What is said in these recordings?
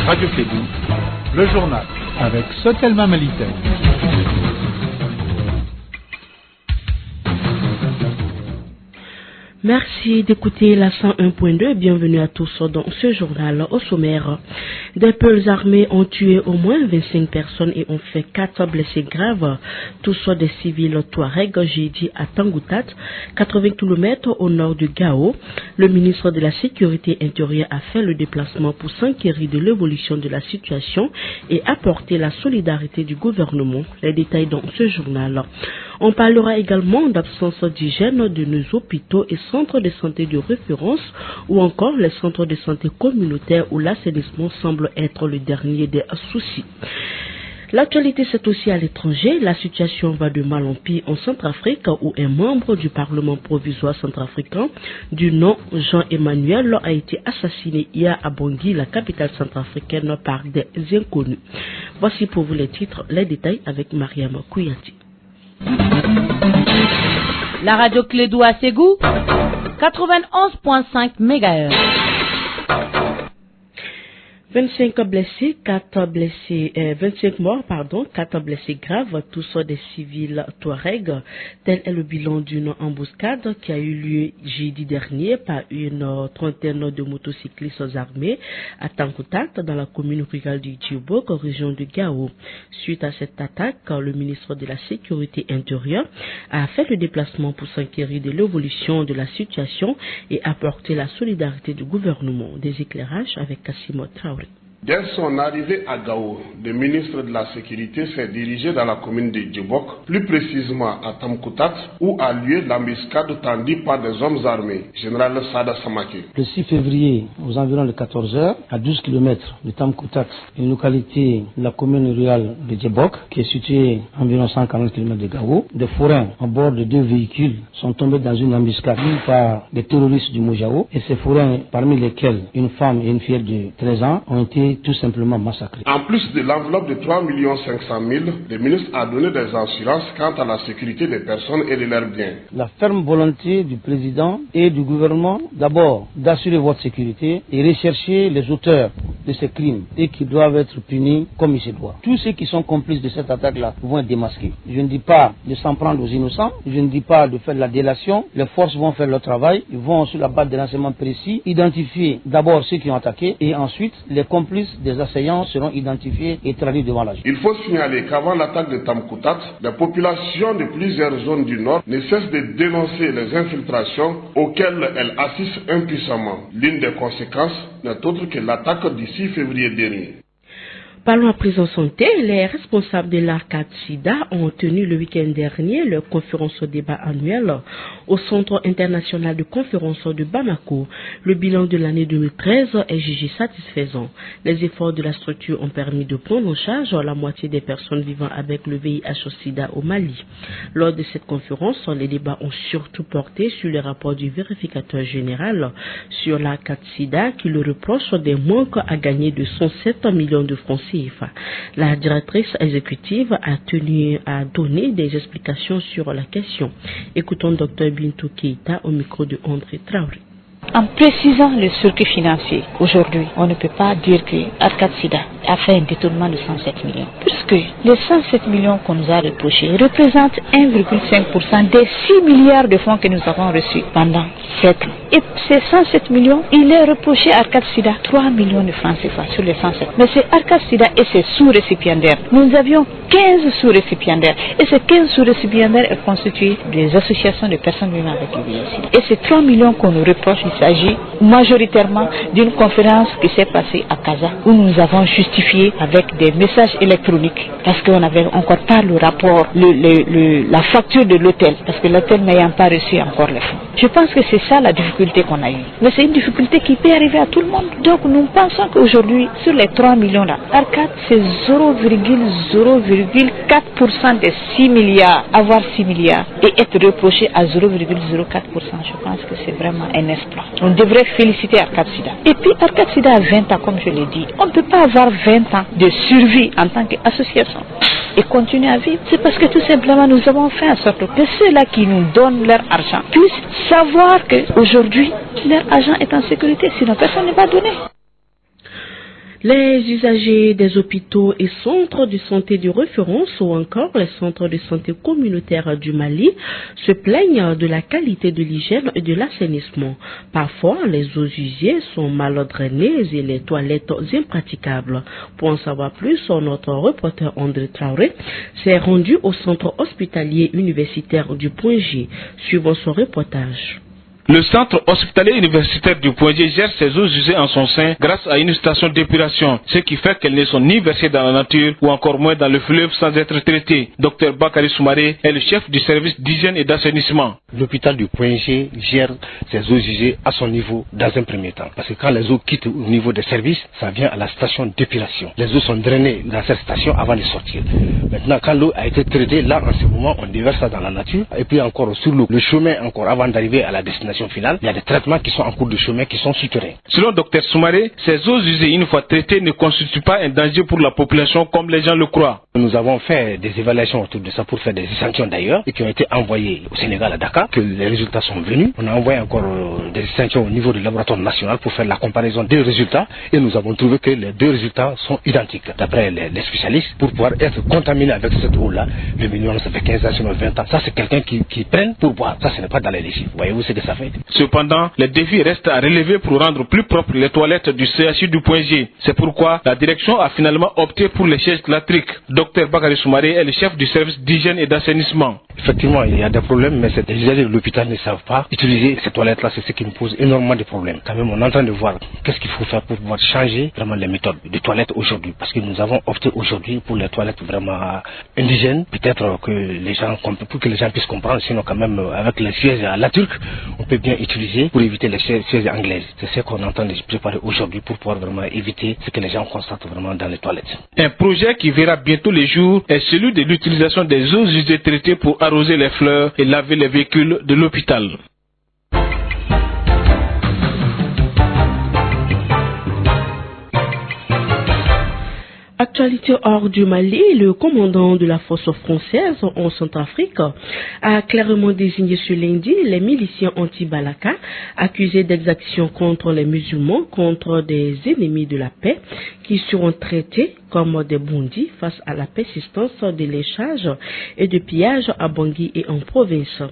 Radio Clébou, le journal avec Sotelma Malitel. Merci d'écouter la 101.2 et bienvenue à tous dans ce journal au sommaire. Des peuples armés ont tué au moins 25 personnes et ont fait 4 blessés graves, tous des civils Touareg, jeudi à Tangoutat, 80 km au nord de Gao. Le ministre de la Sécurité intérieure a fait le déplacement pour s'enquérir de l'évolution de la situation et apporter la solidarité du gouvernement. Les détails dans ce journal. On parlera également d'absence d'hygiène de nos hôpitaux et centres de santé de référence ou encore les centres de santé communautaires où l'assainissement semble être le dernier des soucis. L'actualité, c'est aussi à l'étranger. La situation va de mal en pire en Centrafrique où un membre du Parlement provisoire centrafricain du nom Jean-Emmanuel a été assassiné hier à Bangui, la capitale centrafricaine, par des inconnus. Voici pour vous les titres, les détails avec Mariam Kouyati. La radio Clédou à Ségou, 91.5 MHz. 25 morts, 4 blessés graves, tous des civils Touareg. Tel est le bilan d'une embuscade qui a eu lieu jeudi dernier par une trentaine de motocyclistes armés à Tangoutat, dans la commune rurale du Djibok, région de Gao. Suite à cette attaque, le ministre de la Sécurité intérieure a fait le déplacement pour s'enquérir de l'évolution de la situation et apporter la solidarité du gouvernement. Des éclairages avec Kassimo Traoré. Dès son arrivée à Gao, le ministre de la Sécurité s'est dirigé dans la commune de Djibok, plus précisément à Tamkoutat, où a lieu l'embuscade tendue par des hommes armés, général Sada Samake. Le 6 février, aux environs de 14h, à 12 km de Tamkoutat, une localité de la commune rurale de Djibok, qui est située à environ 140 km de Gao, des forains à bord de 2 véhicules sont tombés dans une embuscade par des terroristes du Mojao, et ces forains, parmi lesquels une femme et une fille de 13 ans, ont été tout simplement massacrés. En plus de l'enveloppe de 3 500 000, le ministre a donné des assurances quant à la sécurité des personnes et de leurs biens. La ferme volonté du président et du gouvernement, d'abord, d'assurer votre sécurité et rechercher les auteurs de ces crimes et qui doivent être punis comme il se doit. Tous ceux qui sont complices de cette attaque-là vont être démasqués. Je ne dis pas de s'en prendre aux innocents, je ne dis pas de faire de la délation. Les forces vont faire leur travail, ils vont sur la base de renseignements précis identifier d'abord ceux qui ont attaqué et ensuite les complices des assaillants seront identifiés et traduits devant la justice. Il faut signaler qu'avant l'attaque de Tamkoutat, les populations de plusieurs zones du Nord ne cessent de dénoncer les infiltrations auxquelles elles assistent impuissamment. L'une des conséquences n'est autre que l'attaque du 6 février dernier. Parlons à présent santé. Les responsables de l'Arcade SIDA ont tenu le week-end dernier leur conférence au débat annuel au Centre international de conférences de Bamako. Le bilan de l'année 2013 est jugé satisfaisant. Les efforts de la structure ont permis de prendre en charge la moitié des personnes vivant avec le VIH-Sida au Mali. Lors de cette conférence, les débats ont surtout porté sur les rapports du vérificateur général sur l'Arcade SIDA qui le reproche des manques à gagner de 107 millions de francs CFA. La directrice exécutive a tenu à donner des explications sur la question. Écoutons Dr Bintou Keita au micro de André Traoré. En précisant le circuit financier, aujourd'hui, on ne peut pas dire que Arcade SIDA a fait un détournement de 107 millions. Puisque les 107 millions qu'on nous a reprochés représentent 1,5% des 6 milliards de fonds que nous avons reçus pendant 7 ans. Et ces 107 millions, il est reproché à Arcade SIDA 3 millions de francs CFA sur les 107. Mais c'est Arcade SIDA et ses sous-récipiendaires. Nous avions 15 sous-récipiendaires. Et ces 15 sous-récipiendaires sont constitués des associations de personnes vivant avec le VIH. Et ces 3 millions qu'on nous reproche, il s'agit majoritairement d'une conférence qui s'est passée à Casa, où nous avons justifié avec des messages électroniques, parce qu'on n'avait encore pas le rapport, la facture de l'hôtel, parce que l'hôtel n'ayant pas reçu encore les fonds. Je pense que c'est ça la difficulté qu'on a eue. Mais c'est une difficulté qui peut arriver à tout le monde. Donc nous pensons qu'aujourd'hui, sur les 3 millions-là, Arcade, c'est 0,04% des 6 milliards. Avoir 6 milliards et être reproché à 0,04%, je pense que c'est vraiment un exploit. On devrait féliciter Arcade SIDA. Et puis Arcade SIDA a 20 ans, comme je l'ai dit. On ne peut pas avoir 20 ans de survie en tant qu'association et continuer à vivre. C'est parce que tout simplement nous avons fait en sorte que ceux-là qui nous donnent leur argent puissent savoir qu'aujourd'hui aujourd'hui, leur argent est en sécurité, sinon personne ne va donner. Les usagers des hôpitaux et centres de santé de référence ou encore les centres de santé communautaires du Mali se plaignent de la qualité de l'hygiène et de l'assainissement. Parfois, les eaux usées sont mal drainées et les toilettes impraticables. Pour en savoir plus, notre reporter André Traoré s'est rendu au centre hospitalier universitaire du Point G. Suivons son reportage. Le centre hospitalier universitaire du Point G gère ses eaux usées en son sein grâce à une station d'épuration, ce qui fait qu'elles ne sont ni versées dans la nature ou encore moins dans le fleuve sans être traitées. Dr Bakary Soumaré est le chef du service d'hygiène et d'assainissement. L'hôpital du Point G gère ses eaux usées à son niveau dans un premier temps. Parce que quand les eaux quittent au niveau des services, ça vient à la station d'épuration. Les eaux sont drainées dans cette station avant de sortir. Maintenant, quand l'eau a été traitée, là en ce moment, on déverse ça dans la nature. Et puis encore sur le chemin, encore avant d'arriver à la destination finale, il y a des traitements qui sont en cours de chemin qui sont souterrains. Selon Dr Soumaré, ces eaux usées une fois traitées ne constituent pas un danger pour la population comme les gens le croient. Nous avons fait des évaluations autour de ça pour faire des échantillons d'ailleurs et qui ont été envoyés au Sénégal à Dakar, que les résultats sont venus. On a envoyé encore des échantillons au niveau du laboratoire national pour faire la comparaison des résultats et nous avons trouvé que les deux résultats sont identiques d'après les spécialistes. Pour pouvoir être contaminé avec cette eau-là, le minimum ça fait 15 ans, sinon 20 ans. Ça c'est quelqu'un qui prenne pour boire. Ça ce n'est pas dans les légibles. Voyez-vous ce que ça fait? Cependant, les défis restent à relever pour rendre plus propres les toilettes du CHU du Point G. C'est pourquoi la direction a finalement opté pour les chaises latriques. Dr Bakary Soumaré est le chef du service d'hygiène et d'assainissement. Effectivement, il y a des problèmes, mais les usagers de l'hôpital ne savent pas utiliser ces toilettes-là. C'est ce qui nous pose énormément de problèmes. Quand même, on est en train de voir qu'est-ce qu'il faut faire pour pouvoir changer vraiment les méthodes de toilettes aujourd'hui. Parce que nous avons opté aujourd'hui pour les toilettes vraiment indigènes. Peut-être que les gens, pour que les gens puissent comprendre, sinon quand même avec les sièges à la turque, on peut bien utiliser pour éviter les sièges anglaises. C'est ce qu'on est en train de préparer aujourd'hui pour pouvoir vraiment éviter ce que les gens constatent vraiment dans les toilettes. Un projet qui verra bientôt les jours est celui de l'utilisation des eaux usées traitées pour arroser les fleurs et laver les véhicules de l'hôpital. Actualité hors du Mali, le commandant de la force française en Centrafrique a clairement désigné ce lundi les miliciens anti-Balaka accusés d'exactions contre les musulmans, contre des ennemis de la paix qui seront traités comme des bandits face à la persistance des léchages et de pillages à Bangui et en province.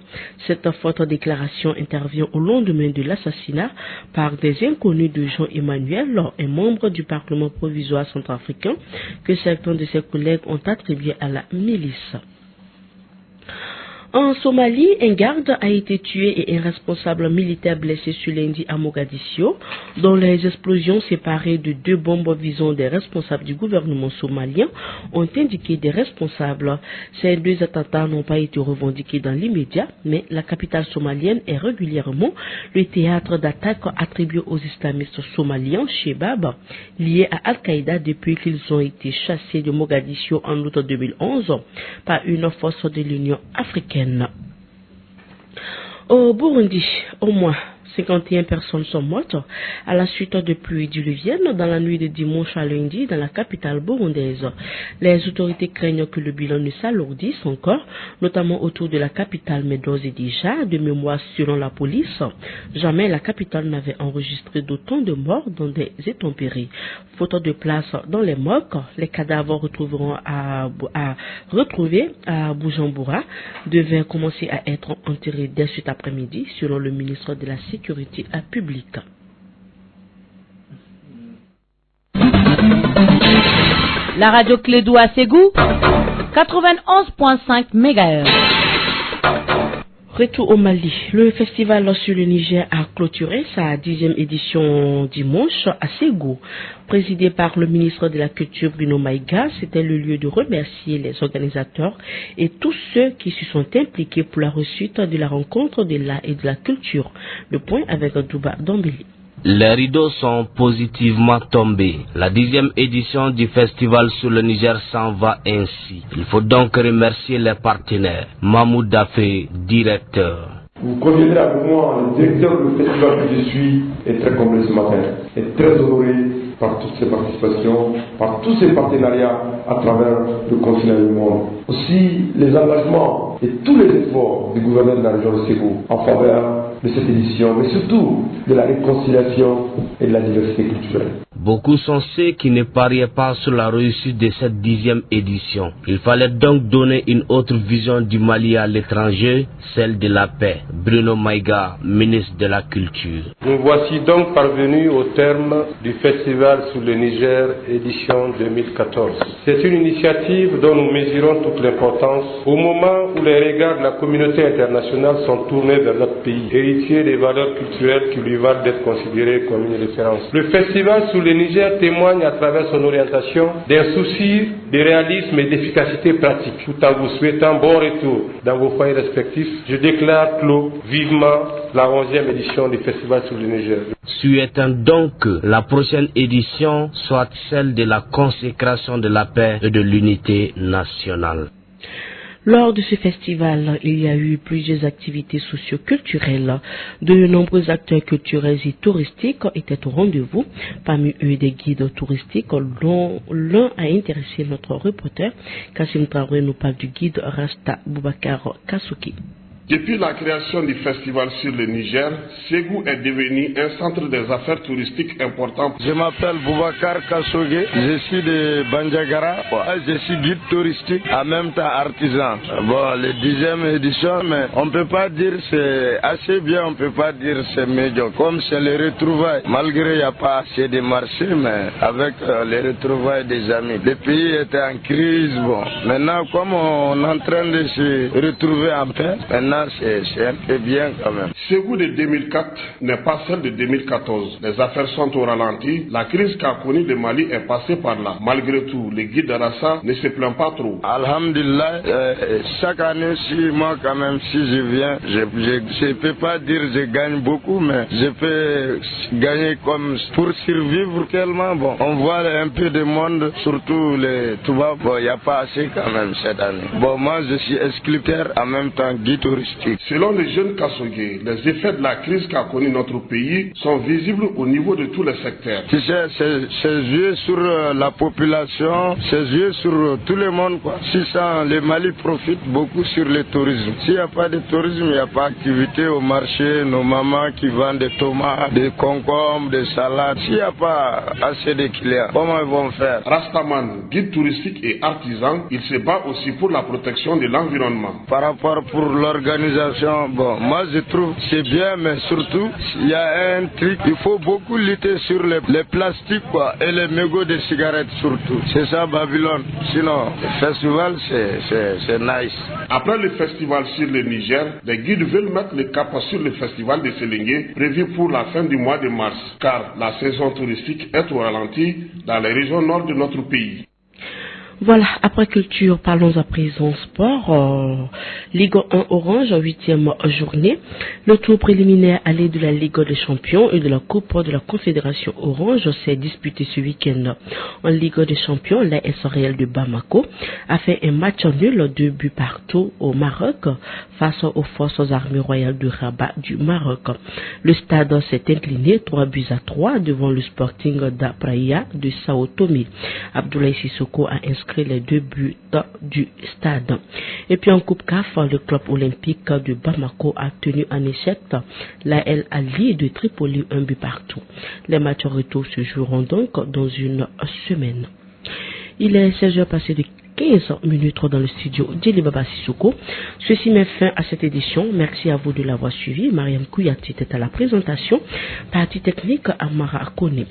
Cette forte déclaration intervient au lendemain de l'assassinat par des inconnus de Jean-Emmanuel, un membre du Parlement provisoire centrafricain que certains de ses collègues ont attribué à la milice. En Somalie, un garde a été tué et un responsable militaire blessé ce lundi à Mogadiscio, dont les explosions séparées de deux bombes visant des responsables du gouvernement somalien ont indiqué des responsables. Ces deux attentats n'ont pas été revendiqués dans l'immédiat, mais la capitale somalienne est régulièrement le théâtre d'attaques attribuées aux islamistes somaliens, Shebab, liés à Al-Qaïda depuis qu'ils ont été chassés de Mogadiscio en août 2011 par une force de l'Union africaine. Au Burundi, au moins 51 personnes sont mortes à la suite de pluies diluviennes dans la nuit de dimanche à lundi dans la capitale burundaise. Les autorités craignent que le bilan ne s'alourdisse encore, notamment autour de la capitale, mais d'ores et déjà, de mémoire selon la police, jamais la capitale n'avait enregistré d'autant de morts dans des intempéries. Faute de place dans les morgues, les cadavres retrouvés à Bujumbura devaient commencer à être enterrés dès cet après-midi, selon le ministre de la Sécurité publique. La radio Clédou à Ségou, 91.5 MHz. Retour au Mali. Le festival sur le Niger a clôturé sa 10e édition dimanche à Ségou. Présidé par le ministre de la Culture Bruno Maïga, c'était le lieu de remercier les organisateurs et tous ceux qui se sont impliqués pour la réussite de la rencontre de l'art et de la culture. Le point avec Douba Dombeli. Les rideaux sont positivement tombés. La 10e édition du festival sur le Niger s'en va ainsi. Il faut donc remercier les partenaires. Mahmoud Dafé, directeur. Vous conviendrez avec moi, le directeur du festival que je suis est très complet ce matin, est très honoré par toutes ces participations, par tous ces partenariats à travers le continent du monde. Aussi les engagements et tous les efforts du gouverneur de la région de Ségou en faveur de cette édition, mais surtout de la réconciliation et de la diversité culturelle. Beaucoup sont ceux qui ne pariaient pas sur la réussite de cette 10e édition. Il fallait donc donner une autre vision du Mali à l'étranger, celle de la paix. Bruno Maïga, ministre de la Culture. Nous voici donc parvenus au terme du Festival sur le Niger, édition 2014. C'est une initiative dont nous mesurons toute l'importance au moment où les regards de la communauté internationale sont tournés vers notre pays, héritier des valeurs culturelles qui lui valent d'être considéré comme une référence. Le Festival sur le Niger témoigne à travers son orientation d'un souci de réalisme et d'efficacité pratique. Tout en vous souhaitant bon retour dans vos foyers respectifs, je déclare clos vivement la 11e édition du Festival sur le Niger. Souhaitons donc que la prochaine édition soit celle de la consécration de la paix et de l'unité nationale. Lors de ce festival, il y a eu plusieurs activités socio-culturelles. De nombreux acteurs culturels et touristiques étaient au rendez-vous. Parmi eux, des guides touristiques dont l'un a intéressé notre reporter. Kassim Traoré nous parle du guide Rasta Boubacar Kasouki. Depuis la création du festival sur le Niger, Ségou est devenu un centre des affaires touristiques important. Je m'appelle Boubacar Kassogué, je suis de Bandiagara, je suis guide touristique, en même temps artisan. Bon, la 10e édition, mais on ne peut pas dire c'est assez bien, on ne peut pas dire c'est médiocre. Comme c'est les retrouvailles, malgré il n'y a pas assez de marchés, mais avec les retrouvailles des amis. Le pays était en crise, bon. Maintenant, comme on est en train de se retrouver en paix, maintenant, c'est un peu bien quand même. Ségou de 2004 n'est pas celle de 2014. Les affaires sont au ralenti. La crise qu'a connue le Mali est passée par là. Malgré tout, le guide Rassa ne se plaint pas trop. Alhamdulillah, chaque année, moi quand même, si je viens, je ne peux pas dire que je gagne beaucoup, mais je peux gagner comme pour survivre tellement. Bon, on voit un peu de monde, surtout les Toubab. Bon, il n'y a pas assez quand même cette année. Bon, moi je suis sculpteur, en même temps guide touristique. Selon le jeune Kassogué, les effets de la crise qu'a connu notre pays sont visibles au niveau de tous les secteurs. Tu sais, c'est joué sur la population, c'est joué sur tout le monde, quoi. Si ça, le Mali profite beaucoup sur le tourisme. S'il n'y a pas de tourisme, il n'y a pas d'activité au marché, nos mamans qui vendent des tomates, des concombres, des salades. S'il n'y a pas assez de clients, comment ils vont faire? Rastaman, guide touristique et artisan, il se bat aussi pour la protection de l'environnement. Par rapport pour l'organisation, bon, moi je trouve c'est bien, mais surtout il y a un truc, il faut beaucoup lutter sur les plastiques, quoi, et les mégots de cigarettes surtout. C'est ça Babylone. Sinon, le festival c'est nice. Après le festival sur le Niger, les guides veulent mettre le cap sur le festival de Sélingué prévu pour la fin du mois de mars, car la saison touristique est au ralenti dans les régions nord de notre pays. Voilà, après culture, parlons à présent sport. Ligue 1 Orange, 8e journée. Le tour préliminaire allé de la Ligue des Champions et de la Coupe de la Confédération Orange s'est disputé ce week-end. En Ligue des Champions, la SRL de Bamako a fait un match nul, 2 buts partout au Maroc face aux forces armées royales de Rabat du Maroc. Le stade s'est incliné 3-3 devant le Sporting d'Apraia de Sao Tomé. Abdoulaye Sissoko a inscrit les 2 buts du stade. Et puis en Coupe CAF, le club olympique de Bamako a tenu en échec la El Ali de Tripoli 1 but partout. Les matchs retour se joueront donc dans une semaine. Il est 16h passé de 15 minutes dans le studio d'Elibaba Sissoko. Ceci met fin à cette édition. Merci à vous de l'avoir suivi. Mariam Kouyati était à la présentation. Partie technique, Amara Akone.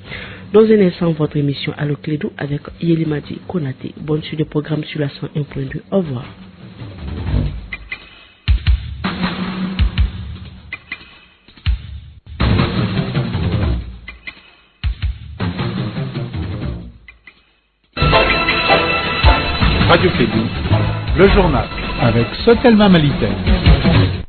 Dans un instant, votre émission Allo Clédou avec Yelimadi Konaté. Bonne suite de programme sur la 101.2. Au revoir. Radio Clédou, le journal avec Sotelma Malitaire.